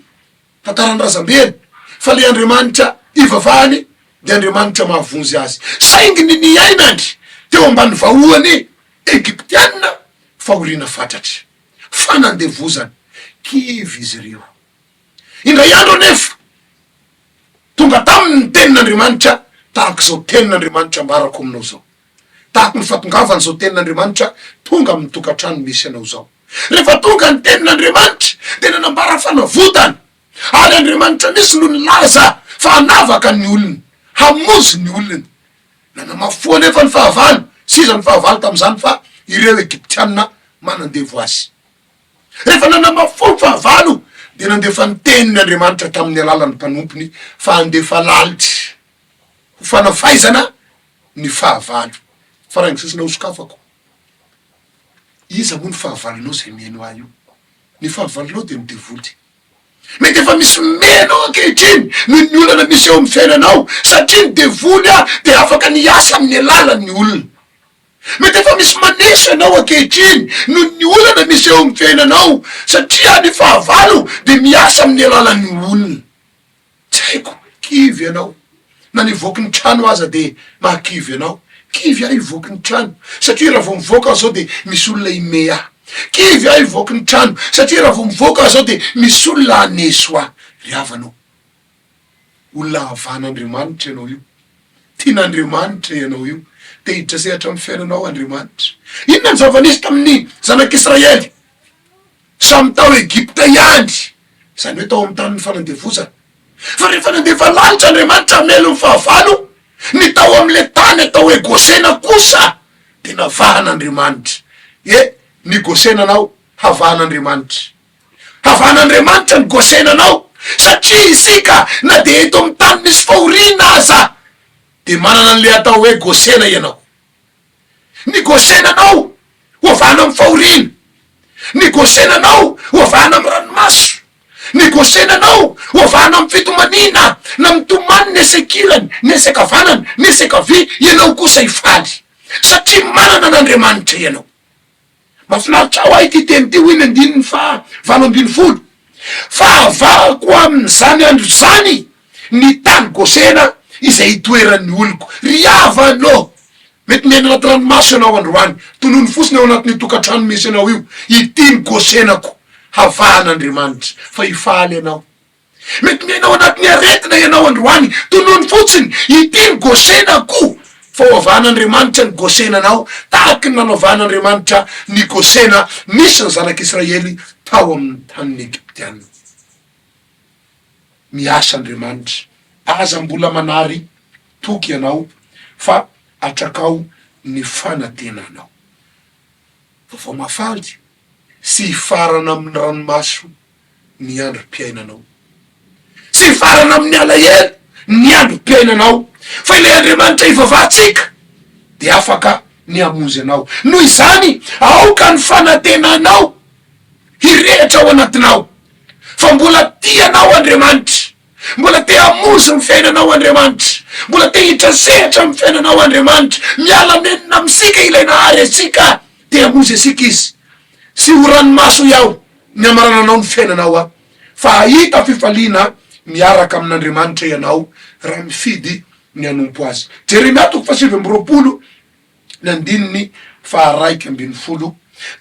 tantarany razambeny, fa le Andriamanitra ivavahany de Andriamanitra mahavonjy azy. Sainginy ny ainany teo ambany vahoany Egyptianina fahoriana fatratra, fanandevozany, kivy izy ireo. Indray andro anefa tonga tamin'ny tenin'Andriamanitra tahaka izao tenin'Andriamanitra ambarako aminao zao. Tahaka ny fatongavany zao tenin'Andriamanitra tonga amin'ny tokantrano misy anao zao. Rehefa tonga ny tenin'Andriamanitra de nanambara fanavotana, ary Andriamanitra misy no nilaza fa hanavaka ny olony, hamonjy ny olony. Nanamafoa nefa ny fahavalo, siza ny fahavalo tam'izany fa ireo Egyptianina manandevo azy. Rehefa nanamafoa ny fahavalo, de nandefa ny tenin'Andriamanitra tamin'ny alalan'ny mpanompony fa andefa lalitra ho fanafaizana ny fahavalo. Fa raha sisina ho sokafako, iza moa ny fahavalonao zay meno ahy io? Ny fahavalonao de ny devoly. Mety efa misy meno ankehitriny noho ny olana misy eo amin'ny fiainanao, satria ny devoly de afaka niasa amin'ny alalan'ny olona. Mety efa misy manesy anao ankehitriny noho ny olana misy eo amin'ny fiainanao, satria ny fahavalo de miasa amin'ny alalan'ny olona. Tsy haiko, kivy anao. Na nivoaky ny trano aza de mahakivy anao. Kivy ahy ivoaky ny trano, satria raha vao mivoaka aho zao de misy olona ime ahy. Kivy ahy ivoaky ny trano, satria raha vao mivoaka aho zao de misy olona aneso ahy. Ry havanao, olona havan'Andriamanitra ianao io, tian'Andriamanitra ianao io, te hiditra sehatra amin'ny fiainanao Andriamanitra. Inona ny zava-nisy tamin'ny zanak'Israely? Samy tao Egypta ihany, zany hoe tao amin'ny tanin'ny fanandevozana. Fa rehefa nandefa lalitra Andriamanitra hamelo ny fahavalo, ny tao am'le tany atao hoe Gosena kosa de navahan'Andriamanitra. Ny Gosena anao, havan'Andriamanitra. Havan'Andriamanitra ny Gosena anao, satria isika na de eto amin'ny tany misy fahoriana aza de manana an'le atao hoe gosena ianao. Ny gosenanao ovana amin'ny fahoriana, ny gosenanao ovana amin'ny ranomaso, ny gosenanao ovana amin'ny fitomanina na mitomany ny esekilany, ny esekavanany, ny esekavy, ianao kosa ifaly satria manana an'Andriamanitra ianao. Mahafinaritra aho ahy ty teny ty hoy ny 7:20 fa avako amin'izany andro zany ny tany gosena izay itoeran'ny oloko. Riavanao mety miaina anaty ranomaso ianao androany, tonony fosiny ao anatin'ny tokantrano misy anao io, ity ny gosenako havahan'Andriamanitra fa ifaly ianao. Mety miaina ao anatin'ny aretina ianao androany, tonony fotsiny ity ny gosenako fa havahan'Andriamanitra ny gosenanao tahaky ny nanaovan'Andriamanitra ny gosena misy ny zanak'Israely tao amin'ny tanin'ny Egyptiana. Miasa Andriamanitra, aza mbola manary toky ianao fa atrakao ny fanantenanao. Fa mafaly sy farana amin'ny ranomaso ny androm-piainanao, sy farana amin'ny alahelo ny androm-piainanao, fa ilay Andriamanitra ivavahantsika de afaka ny hamonjy anao. Noho izany aoka ny fanantenanao hirehitra ao anatinao, fa mbola tianao Andriamanitra, mbola te hamonjy ny fiainanao Andriamanitra, mbola te hiditra sehatra amin'ny fiainanao Andriamanitra, miala menina amintsika ilay nahary asika, te hamonjy asika izy. Sy ho ranomaso iaho ny amarananao ny fiainanao fa hita fifaliana miaraka amin'Andriamanitra ianao raha mifidy ny anompo azy. Jeremia 7:20 ny 2:1.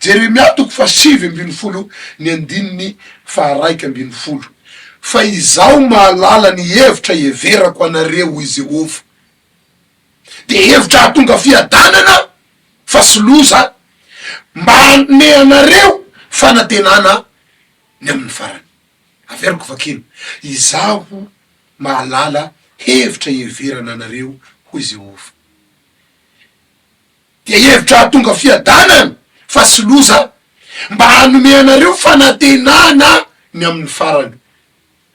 Jeremia 7:20 ny 2:1. Fa izaho mahalala ny hevitra heverako anareo izy Jehova, de hevitra hatonga fiadanana fa sy loza, mba hanome anareo fanantenana ny amin'ny farany. Averiko vakino, izaho mahalala hevitra heverana anareo hoy Jehova, de hevitra hatonga fiadanana fa sy loza, mba hanome anareo fanantenana ny amin'ny farany.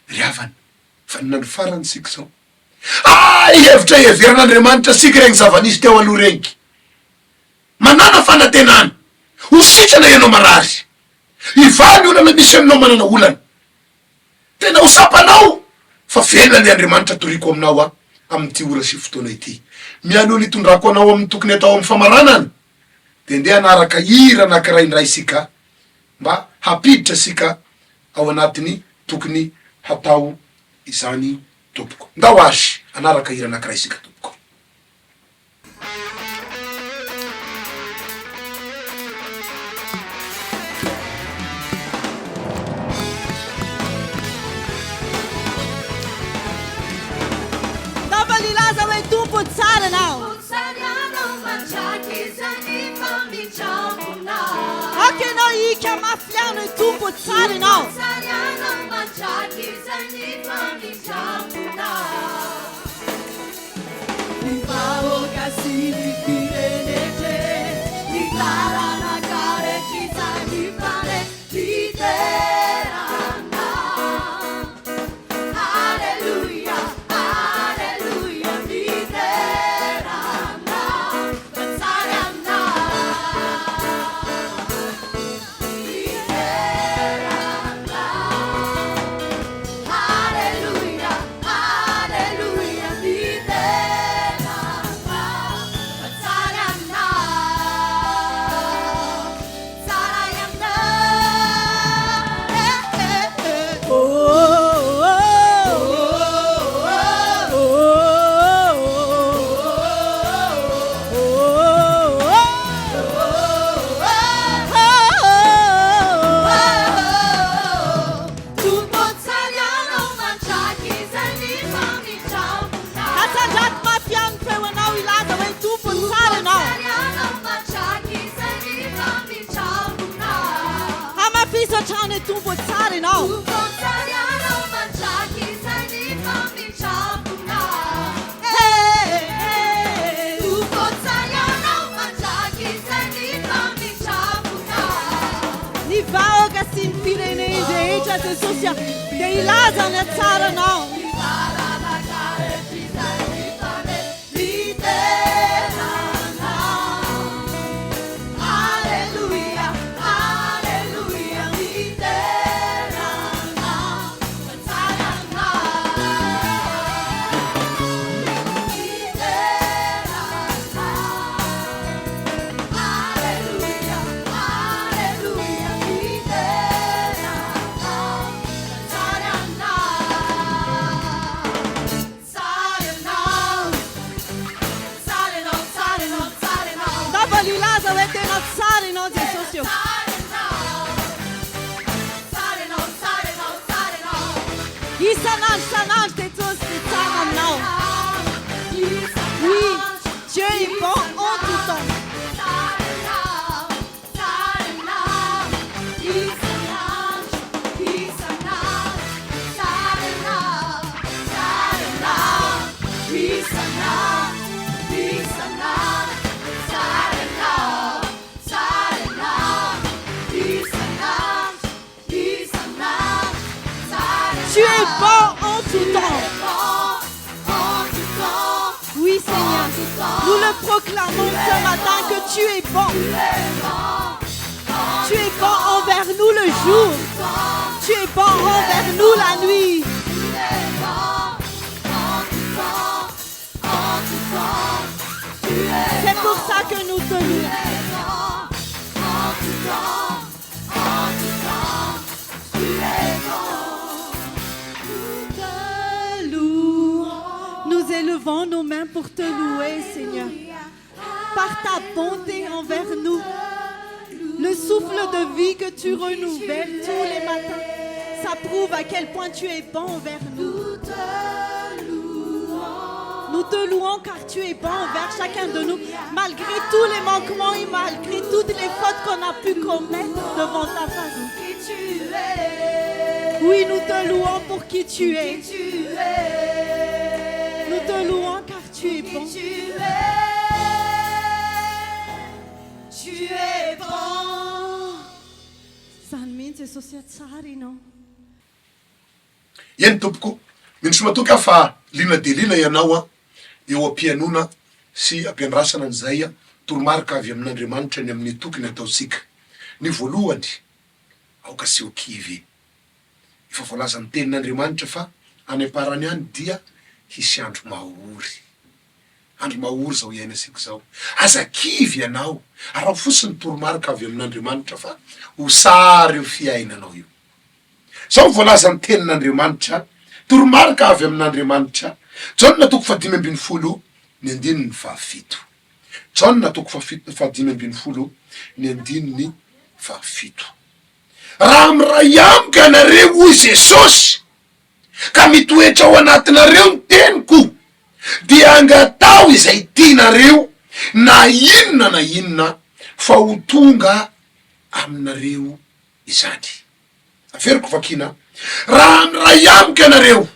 Riavana fa nandro farany sika zao. Hevitra heveran'Andriamanitra sika regny zavanisy teo aloha regny, manana fanantenana, ho sitrana ianao marary, ivany olana misy aminao manana olana, tena hosapanao fa velona ny Andriamanitra toriko aminao amin'ity ora sy fotoana ity. Mialoha nitondrako anao amin'ny tokony atao amin'ny famaranana, de ndeha anaraka hira anankiray indray sika mba hapiditra sika ao anatiny tokony hatao izany tompoko. Ndao azy anaraka hira anankiray sika tompoko. Lilaza hoe tompo tsara anao. Akenao ika mafiano hoe tompo tsara anao. Tumpo tsara anao. Ny vahoaka sy ny fireneny rehetra Jesús dia ilaza ny atsaranao. Sanage, t'es tous des taranaux. Oui, Dieu est bon en tout temps. Tu es bon en tout temps. Oui, Seigneur, nous le proclamons ce matin que tu es bon. Tu es bon envers nous le jour. Tu es bon envers nous la nuit. C'est pour ça que nous te louons. Nous élevons nos mains pour te louer, Seigneur, par ta bonté envers nous. Le souffle de vie que tu renouvelles tous les matins, ça prouve à quel point tu es bon envers nous. Nous te louons car tu es bon envers chacun de nous, malgré tous les manquements et malgré toutes les fautes qu'on a pu commettre devant ta face. Oui, nous te louons pour qui tu es. Nous te louons car tu es bon. Tu es bon. Salmin se sociatsarino. Yen tompoko, minsomatoka fa lina de lina ianao eo ampianona sy ampiandrasana an'izay toromarika avy amin'Andriamanitra ny amin'ny tokony ataotsika. Ny voalohany, aoka sy ho kivy. Efa voalaza ny tenin'Andriamanitra fa any am-parany any dia hisy andro mahory. Andro mahory zao iainasika zao. Aza kivy ianao, araha fotsiny toromarika avy amin'Andriamanitra fa ho sary io fiainanao io. Zao voalaza ny tenin'Andriamanitra, toromarika avy amin'Andriamanitra. John toko 5:10 ny 7. John toko 5:10 ny 7. Raha miray amiko ianareo hoy Jesosy ka mitoetra ao anatinareo ny teniko dia angatao izay tianareo na inona fa ho tonga aminareo izany. Aferiko vakina, raha miray amiko ianareo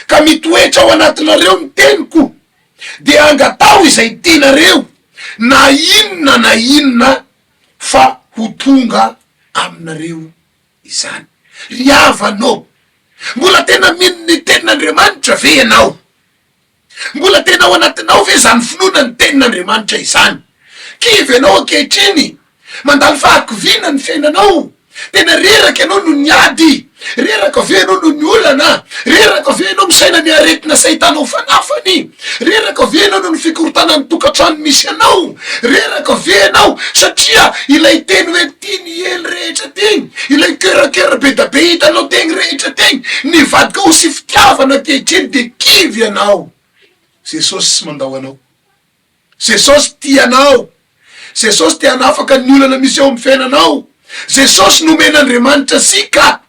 ka mitoetra ao anatinareo ny teniko dia angatao izay tianareo na inona fa ho tonga aminareo izany. Ry havanao, mbola tena mino ny tenin'Andriamanitra ve ianao? Mbola tena ao anatinao ve zany finoana ny tenin'Andriamanitra izany? Kivy ianao ankehitriny, mandalo fahakovina ny fiainanao, tena reraka ianao no niady, reraka ve ianao no ny olana, reraka ve ianao misaina ny aretina saitanao fanafany, reraka ve ianao no ny fikorotana ny tokantrano misy anao, reraka ve ianao satria ilay teny hoe tiany ely rehetra teny, ilay kerakera be da be hitanao teny rehetra teny, nivadika ho sy fitiavana ankehitriny de kivy ianao. Jesosy sy mandao anao, Jesosy tianao, Jesosy te hanafaka ny olana misy eo amin'ny fiainanao. Jesosy nomen'Andriamanitra sika,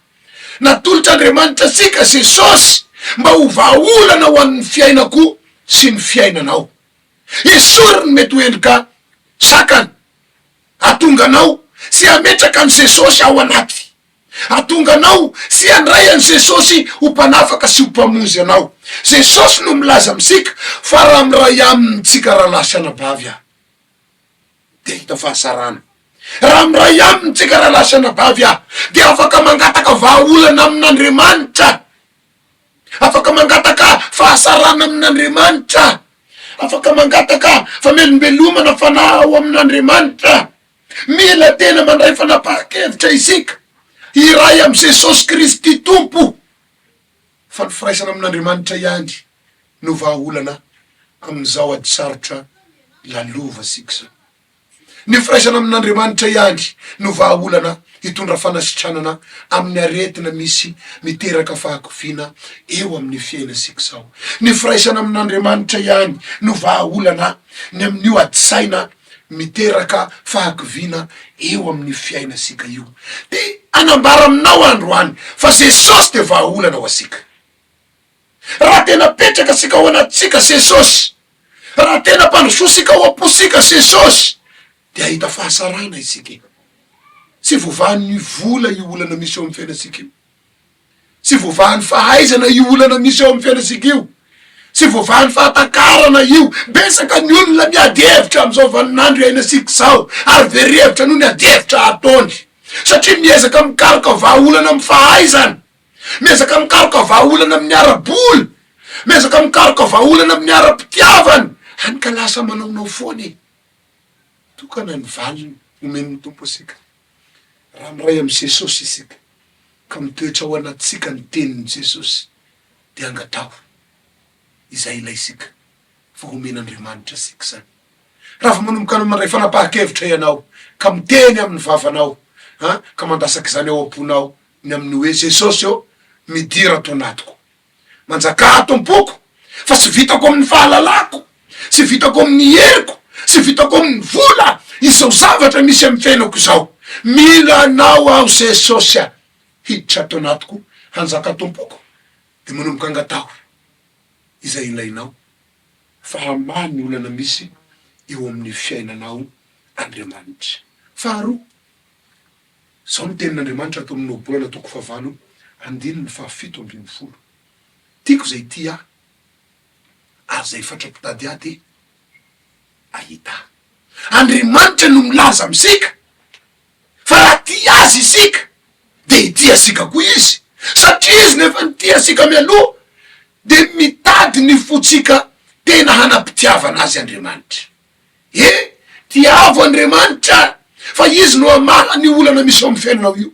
natolotra Andriamanitra sika Jesosy mba ho vahaolana ho an'ny fiainako sy ny fiainanao. Esoriny mety ho endrika sakany, atonganao sy ametraka ny Jesosy ao anaty, atonganao sy andray an' Jesosy ho mpanafaka sy ho mpamonjy anao. Jesosy no milaza amitsika fa raha miray amintsika raha lasa anabavy de hita fahasarana. Raha miray amintsika raha lasana bavy dia afaka mangataka vahaolana amin'Andriamanitra, afaka mangataka fahasarana amin'Andriamanitra, afaka mangataka famelombelomana fanao amin'Andriamanitra. Mila tena mandray fanapahan-kevitra isika iray am' Jesosy Kristy Tompo, fa ny firaisana amin'Andriamanitra ihany no vahaolana amin'izao ady sarotra lalova sika zao. Ny firaisana amin'Andriamanitra ihany no vahaolana hitondra fanasitranana amin'ny aretina misy miteraka fahakofiana eo amin'ny fiainasika zao. Ny firaisana amin'Andriamanitra ihany no vahaolana ny amin'io ady saina miteraka fahakofiana eo amin'ny fiainasika io. De anambara aminao androany fa Jesosy de vahaolana ho asika. Raha tena petraka sika ao anatsika Jesosy, raha tena mpandrosoasika ao am-posika Jesosy, de ahita fahasarana isika. Sy voavahan'ny vola io olana misy eo amin'ny fiainasika io, sy voavahan'ny fahaizana io olana misy eo amin'ny fiainasika io, sy voavahan'ny fahatakarana io. Besaka ny olona miady hevitra am'izao vaninandro iainasika zao, ary very hevitra noho ny ady hevitra ataony, satria miezaka mikaroka vahaolana amin'ny fahaizana, miezaka mikaroka vahaolana amin'ny ara-bola, miezaka mikaroka vahaolana amin'ny ara-pitiavana, hany ka lasa manaonao foany. Tokana ny valiny omen'ny Tompo asika. Raha miray am' Jesosy isika ka mitoetra ao anatsika ny tenin'ny Jesosy, de angatao izay ilaisika fa omen'Andriamanitra asika zany. Raha fa manomboka mandray fanapahan-kevitra ianao ka miteny amin'ny vavanao, ka mandasaky zany ao am-ponao ny amin'ny hoe Jesosy eo midira ato anatiko, manjaka tompoko, fa sy vitako amin'ny fahalalako, sy vitako amin'ny heriko, sy vitako amin'ny vola izao zavatra misy amin'ny fiainako zao. Mila anao aho Jesosy hiditra ato anatiko hanjaka tompoko. De manomboka angatao izay ilainao fa hamany olana misy eo amin'ny fiainanao Andriamanitra. Faharoa, zao ny tenin'Andriamanitra ato amin'ny Obolana 9:17. Tiako zay ty ary zay fatrapitady aty ahita. Andriamanitra no milaza amsika fa raha ty azy isika de ity asika koa izy, satria izy nefa nity asika mialoha de mitady ny fotsika tena hanapitiavana azy Andriamanitra. Tiavo Andriamanitra, fa izy no amaha ny olana misy eo amin'ny fiainanao io,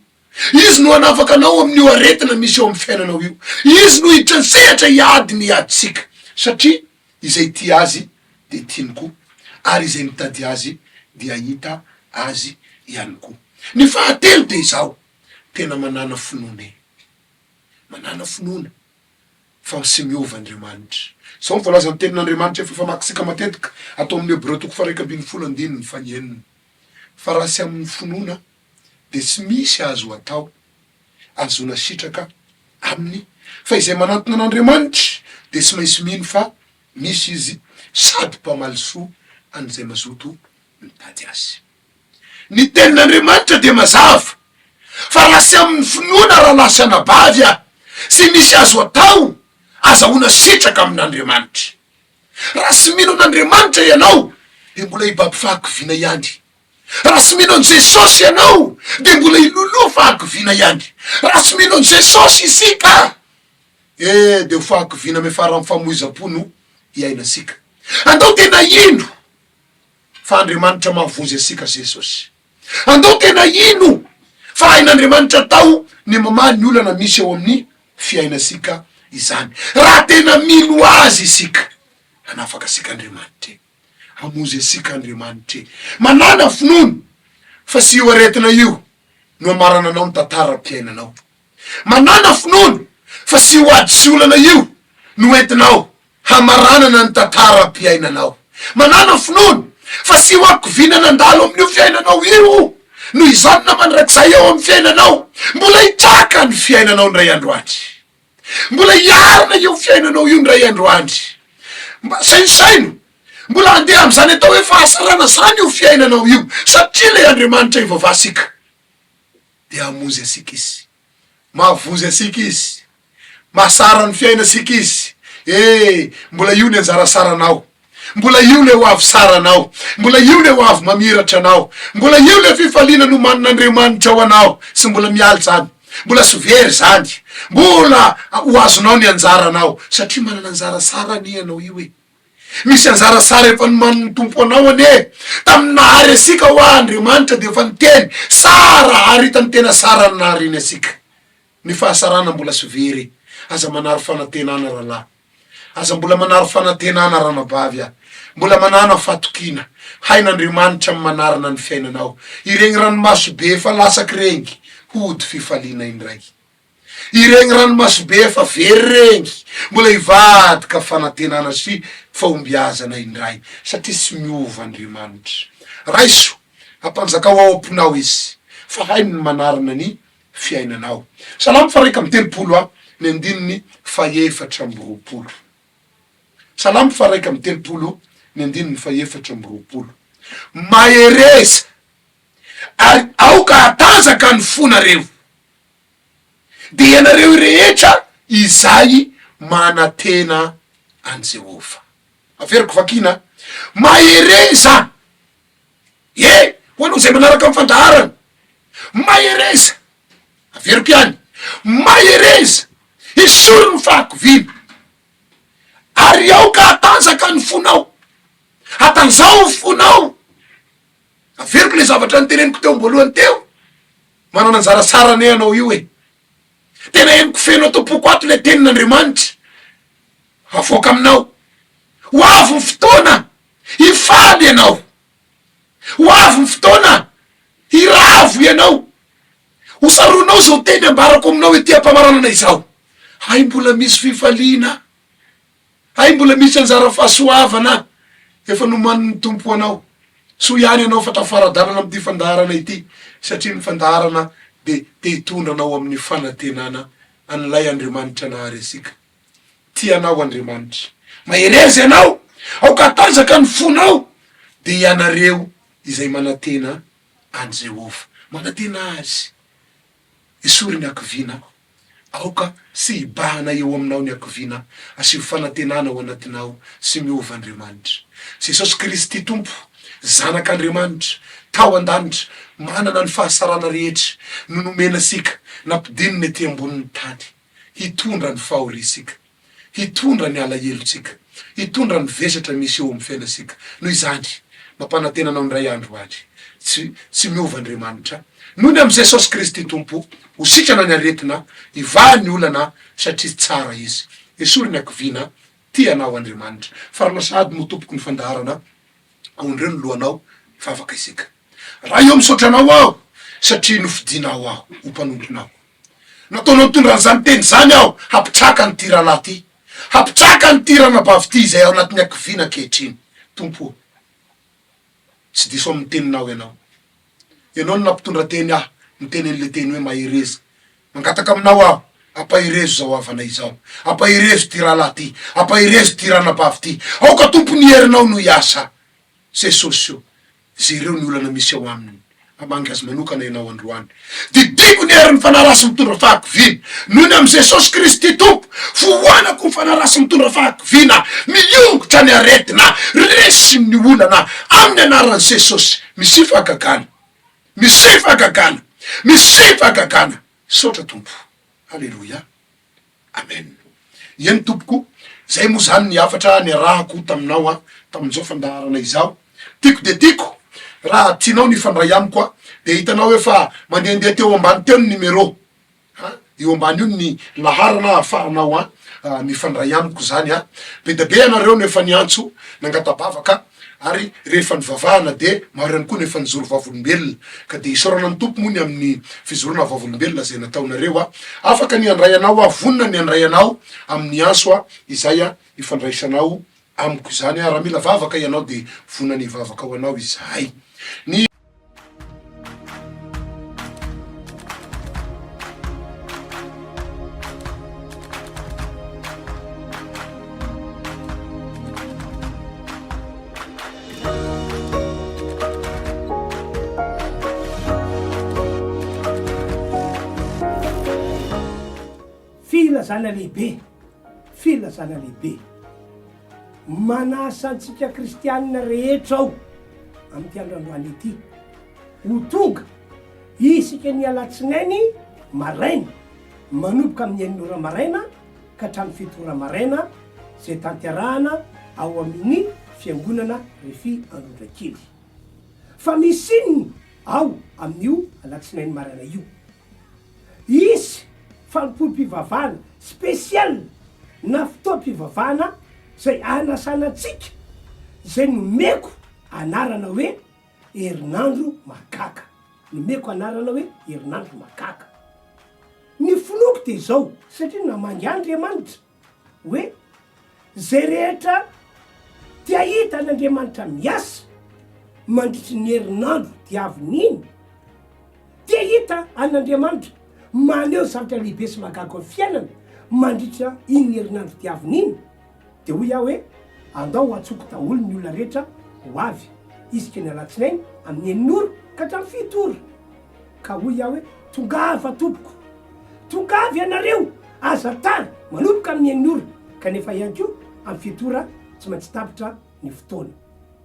izy no anafaka anao amin'io aretina misy eo amin'ny fiainanao io, izy no hiditra ny sehatra hiady ny aditsika, satria izay ty azy de tiany koa, ary izay mitady azy dia hita azy ihany koa. Ny fahatelo de izao, tena manana finoana fa sy miova Andriamanitra. Sao ny voalaza ny tenin'Andriamanitra efa makisika matetika atao amin'ny Hebreo 1:19. Fa raha sy amin'ny finoana de tsy misy azo atao azona sitraka aminy, fa izay manantona an'Andriamanitra de tsy maintsy mino fa misy izy sady mpamaly soa an'izay mazoto mitady azy. Ny tenin'Andriamanitra de mazava fa raha sy amin'ny finoana raha lasa anabavy sy misy azo atao azahoana sitraka amin'Andriamanitra. Raha sy mino an'Andriamanitra ianao de mbola hibaby fahakoviana ihany. Raha sy mino an' Jesosy ianao de mbola hiloloha fahakoviana ihany. Raha sy mino an' Jesosy isika de fahakoviana me fara amin'ny famoiza-po no iainasika. Andao tena ino fa Andriamanitra mahavonjy asika Jesosy. Andao tena ino fa hain'Andriamanitra tao ny mamaha ny olana misy eo amin'ny fiainasika izany. Raha tena mino azy isika, hanafaka asika Andriamanitra, hamonjy asika Andriamanitra. Manana finoana fa sy io aretina io no amarana anao ny tantaram-piainanao. Manana finoana fa sy io ady sy olana io no entinao hamaranana ny tantaram-piainanao. Manana finoana fa sy io akoviana nandalo amin'io fiainanao io no izanona mandrakizay eo amin'ny fiainanao. Mbola hitraka ny fiainanao ndray androany, mbola hiarina io fiainanao io ndray androany. Sainosaino mbola handeha am'izany atao hoe fahasarana zany io fiainanao io, satria le Andriamanitra ivavasika de hamonjy asika izy, mahavonjy asika izy, mahasara ny fiainasika izy. Mbola io ny anjara saranao. Mbola io le ho avy saranao, mbola io le ho avy mamiratra anao, mbola io le fifaliana no manin'Andriamanitra ao anao, sy mbola mialy zany, mbola sy very zany, mbola ho azonao ny anjaranao, satria manana anjara sara anie anao io e. Misy anjara sara efa nomaniny tompo anao anie. Tamin'ny nahary asika ho Andriamanitra de efa niteny sara, ary hitany tena sara ny nahariny asika. Ny fahasarana mbola sy very, aza manary fanantenana rahalahy, aza mbola manary fanantenana ranabavy a, mbola manana fatokina, hain'Andriamanitra amin'ny manarina ny fiainanao. Iregny ranomaso be efa lasaky rengy, hody fifaliana indray. Iregny ranomaso be efa very rengy, mbola hivadika fanantenana sy fahombiazana indray, satria sy miova Andriamanitra. Raiso, ampanjakao ao amponao izy, fa hainy ny manarina ny fiainanao. Salamo faraika amin'ny telopolo a, ny andininy faefatra amby roapolo. Salamo faraika amin'ny telopolo, ny andininy faefatra amby roapolo. Mahereza, ary aoka atanjaka ny fonareo, de ianareo rehetra izay manatena an Jehova. Averiko vakina, mahereza, ho anao zay manaraka amin'ny fandaharana, mahereza, averiko ihany, mahereza, esory ny fahakovina, ary aoka atanjaka ny fonao, atanzao ny fonao. Averiko le zavatra nyteneniko teo amboalohany teo, manana anjara sara ne anao io e. Tena eniko feno tompoko ato le tenin'Andriamanitra, avoaka aminao. Ho avy ny fotoana hifaly ianao, ho avy ny fotoana hiravo ianao, ho saronao zao teny ambarako aminao ety ampamaranana izao. Hay mbola misy fifaliana, hay mbola misy anjara fahasoavana, efa nomaniny tompo anao. So ihany anao fa tafaradalana amty fandaharana ity, satria ny fandaharana de hitondra anao amin'ny fanantenana an'ilay Andriamanitra nahary asika. Tianao Andriamanitra, mahereza ianao, aoka atanjaka ny fonao, de ianareo izay manatena an Jehova, manatena azy. Esory ny akivina, aoka sy hibahana eo aminao ny akivina, asio fanantenana ao anatinao, sy miova Andriamanitra. Jesosy Kristy tompo, zanak'Andriamanitra, tao an-danitra, manana ny fahasarana rehetra, no nomena sika, nampidininy ety ambonin'ny tany, hitondra ny fahorisika, hitondra ny alahelontsika, hitondra ny vesatra misy eo amin'ny fiainasika. Noho izany, mampanantenanao ndray andro ady, tsy miova Andriamanitra. Noho ny amin'ny Jesosy Kristy tompo, ho sitrana ny aretina, hivaha ny olana satria tsara izy. Esory ny akivina, tianao Andriamanitra. Faralasady mo tompoko ny fandaharana, aondreo ny lohanao, favaka isika. Raha io misotranao aho, satria nofidinao aho, ho mpanomponao. Nataonao mitondra an'izany teny zany aho, hapitraka ny tiralahy ty, hapitraka ny tiranabavy ty izay ao anatin'ny akivina kehitriny. Tompo, tsy diso amin'ny teninao ianao. Ianao no nampitondra teny aho, miteny an'le teny hoe mahereza. Mangataka aminao aho, ampaherezo zao avana izao, ampaherezo tiralahy ty, ampaherezo tiranabavy ty. Aoka tompo ny herinao no hiasa. Jesosy io, zay ireo ny olana misy ao aminy, amangy azy manokana ianao androany. Didiko ny herin'ny fanarasy mitondra fahakovina, noho ny amin'ny Jesosy Kristy tompo, foanako ny fanarasy mitondra fahakovina, miongotra ny aretina, resy ny olana, amin'ny anaran'i Jesosy, misifa gagana, misifa gagana, misifa gagana. Sotra tompo. Alleluia. Amen. Yen tompoko, zay mo zany ny afatra ny rahako taminao a, tamin'izao fandaharana izao. Tiko de tiko, raha tianao ny fandray amiko a, de hitanao efa mandehandeha teo ambany teo ny numero. Io ambany io ny laharana ahafahanao a, mifandray amiko zany a. Be da be anareo nefa niantso, nangatabavaka, ary rehefa nivavahana de maro ihany koa nefa nijoro vavolombelona. Ka de isorana ny tompo mony amin'ny fizorona vavolombelona zay nataonareo a. Afaka ny andray anao a, vonina ny andray anao amin'ny anso a, izay a, ifandraisanao amiko zany a. Raha mila vavaka ianao de vonina ny vavaka ao anao izay. Ny filazana lehibe, filazana lehibe. manasa antsika kristianina rehetra ao amin'ity androandroany ity ho tonga isika ny alatsinainy maraina manomboka amin'ny enin'ora maraina ka hatramin'ny fitora maraina zay tanterahana ao amin'ny fiangonana Refy Androndrakely. Fa misy inona ao amin'io alatsinainy maraina io? Isy fanompoam-pivavahana spesial na fotoam-pivavahana zay anasana antsika zay nomeko anarana hoe herinandro mahagaga. Nomeko anarana hoe herinandro mahagaga. Ny finoko de zao satria namangy Andriamanitra hoe zay rehetra tia hita an'Andriamanitra miasa mandritry ny herinandro diavin'iny, tia hita an'Andriamanitra maneho zavatra lehibe sy mahagaga ny fiainana mandritra iny ny herinandro diavin'iny, de hoy iaho hoe andao atsoko daholo ny olona rehetra ho avy isika ny alatsinainy amin'ny enin'ora ka hatramin'ny fito ora. Ka hoy iaho hoe tongava tompoko, tongavy ianareo aza tany manomboka amin'ny enin'ora kanefa ihany koa amin'ny fito ora tsy maintsy tapitra ny fotoana.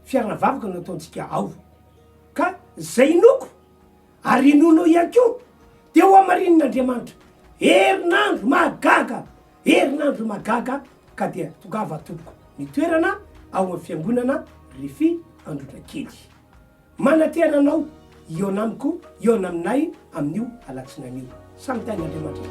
Fiarana vavaka no ataontsika ao. Ka zay noko ary inono ihany koa de ho amarin'Andriamanitra herinandro mahagaga, herinandro mahagaga ka dia tongava tompoko ny toerana ao amin'ny fiangonana Refy Androndrakely. Manatena anao eo namiko, eo naminay amin'io alatsinain'io. Samy tain'Andriamanitra.